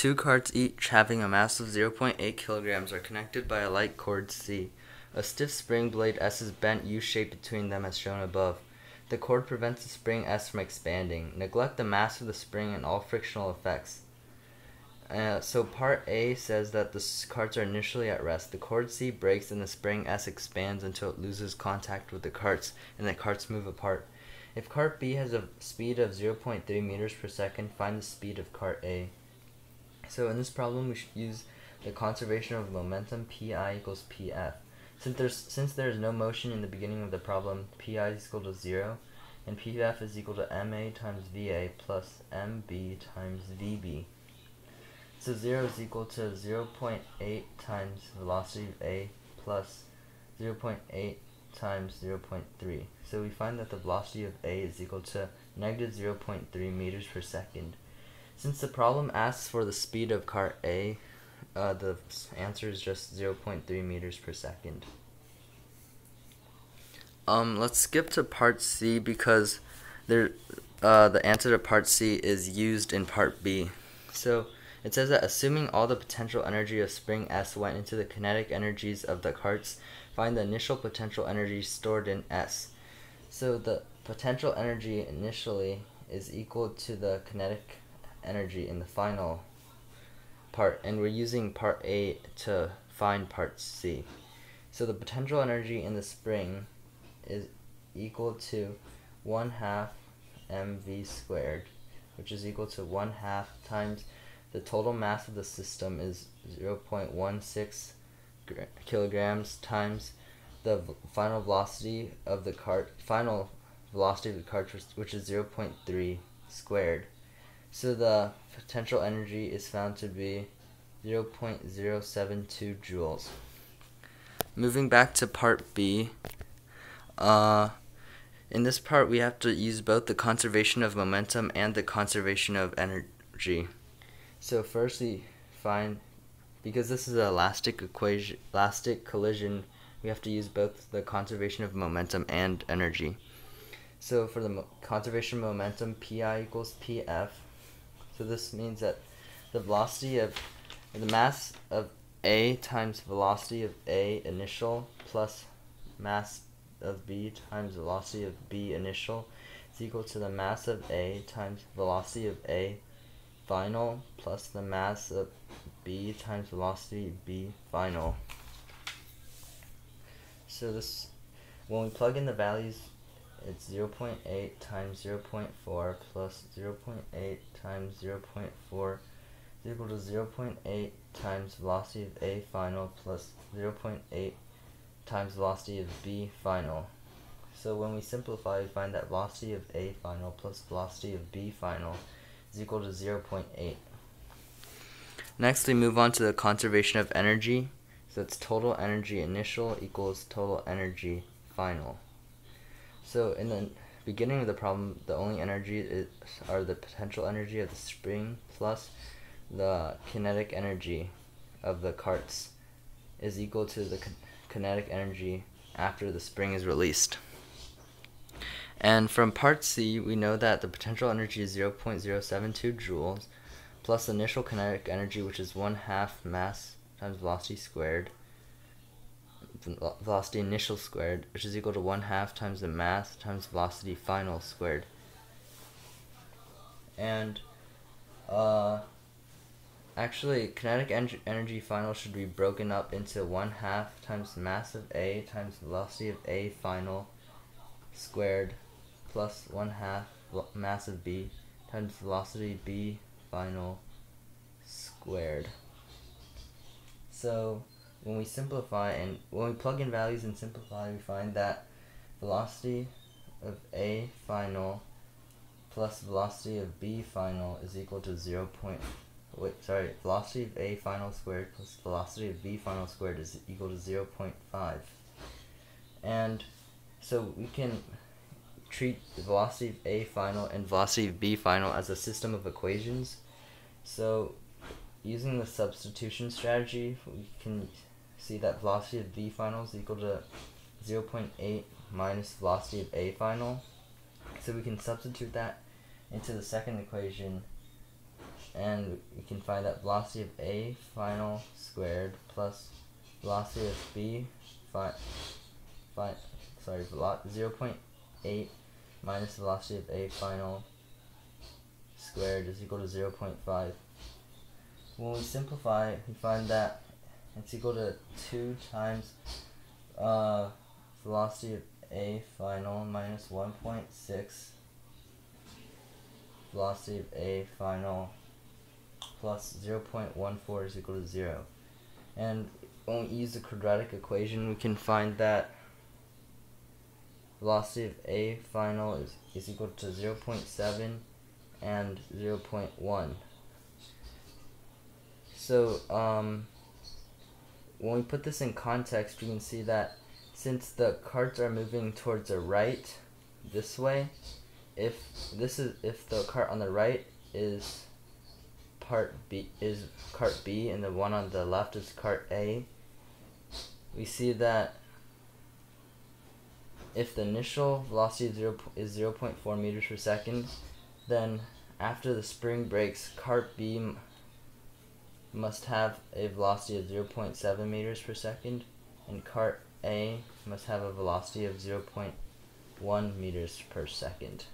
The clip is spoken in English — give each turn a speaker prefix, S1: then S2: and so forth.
S1: Two carts each having a mass of 0.8 kilograms are connected by a light cord C. A stiff spring blade S is bent U-shaped between them as shown above. The cord prevents the spring S from expanding. Neglect the mass of the spring and all frictional effects. So part A says that the carts are initially at rest. The cord C breaks and the spring S expands until it loses contact with the carts and the carts move apart. If cart B has a speed of 0.3 meters per second, find the speed of cart A. So in this problem we should use the conservation of momentum Pi equals Pf. Since there is no motion in the beginning of the problem, Pi is equal to 0 and Pf is equal to ma times Va plus mb times Vb. So 0 is equal to 0.8 times velocity of A plus 0.8 times 0.3. So we find that the velocity of A is equal to negative 0.3 meters per second. Since the problem asks for the speed of cart A, the answer is just 0.3 meters per second. Let's skip to part C because the answer to part C is used in part B. So it says that assuming all the potential energy of spring S went into the kinetic energies of the carts, find the initial potential energy stored in S. So the potential energy initially is equal to the kinetic energy in the final part, and we're using part A to find part C. So the potential energy in the spring is equal to 1/2 mv squared, which is equal to 1/2 times the total mass of the system is 0.16 kilograms times the final velocity of the cart, which is 0.3 squared. So the potential energy is found to be 0.072 joules. Moving back to part B, in this part we have to use both the conservation of momentum and the conservation of energy. So first we find, because this is an elastic collision, we have to use both the conservation of momentum and energy. So for the conservation of momentum, Pi equals Pf. So this means that the velocity of the mass of A times velocity of A initial plus mass of B times velocity of B initial is equal to the mass of A times velocity of A final plus the mass of B times velocity B final. So this, when we plug in the values, it's 0.8 times 0.4 plus 0.8 times 0.4 is equal to 0.8 times velocity of A final plus 0.8 times velocity of B final. So when we simplify, we find that velocity of A final plus velocity of B final is equal to 0.8. Next we move on to the conservation of energy. So it's total energy initial equals total energy final. So in the beginning of the problem, the only energy are the potential energy of the spring plus the kinetic energy of the carts is equal to the kinetic energy after the spring is released. And from part C, we know that the potential energy is 0.072 joules plus the initial kinetic energy, which is 1/2 mass times velocity squared, velocity initial squared, which is equal to 1/2 times the mass times velocity final squared. And actually kinetic energy final should be broken up into 1/2 times mass of A times velocity of A final squared plus 1/2 mass of B times velocity B final squared. So when we simplify and when we plug in values and simplify, we find that velocity of A final plus velocity of B final is equal to velocity of A final squared plus velocity of B final squared is equal to 0.5. And so we can treat the velocity of A final and velocity of B final as a system of equations. So using the substitution strategy, we can see that velocity of B final is equal to 0.8 minus velocity of A final. So we can substitute that into the second equation and we can find that velocity of A final squared plus velocity of B 0.8 minus velocity of A final squared is equal to 0.5. When we simplify, we find that it's equal to 2 times velocity of A final minus 1.6 velocity of A final plus 0.14 is equal to 0. And when we use the quadratic equation, we can find that velocity of A final is equal to 0.7 and 0.1. So when we put this in context, we can see that since the carts are moving towards the right this way, if the cart on the right is cart B and the one on the left is cart A, we see that if the initial velocity is 0.4 meters per second, then after the spring breaks, cart B must have a velocity of 0.7 meters per second, and cart A must have a velocity of 0.1 meters per second.